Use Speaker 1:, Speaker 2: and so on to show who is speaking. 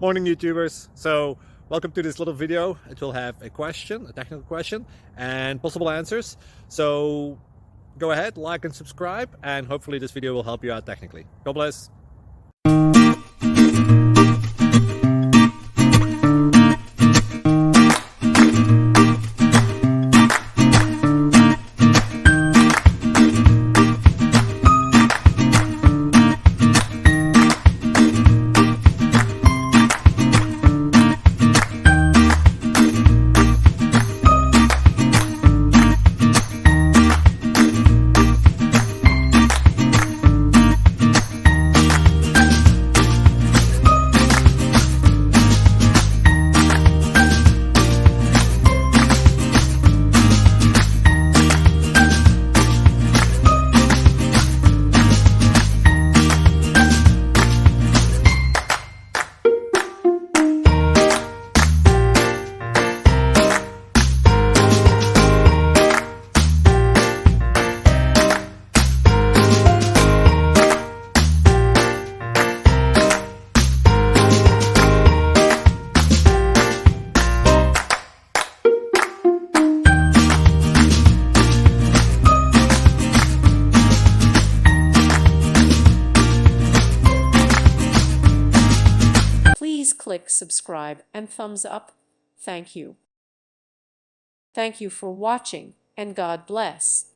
Speaker 1: Morning YouTubers. So welcome to this little video. It will have a question, a technical question, and possible answers. So go ahead, like and subscribe, and hopefully this video will help you out technically. God bless.
Speaker 2: Please click subscribe and thumbs up. Thank you. Thank you for watching, and God bless.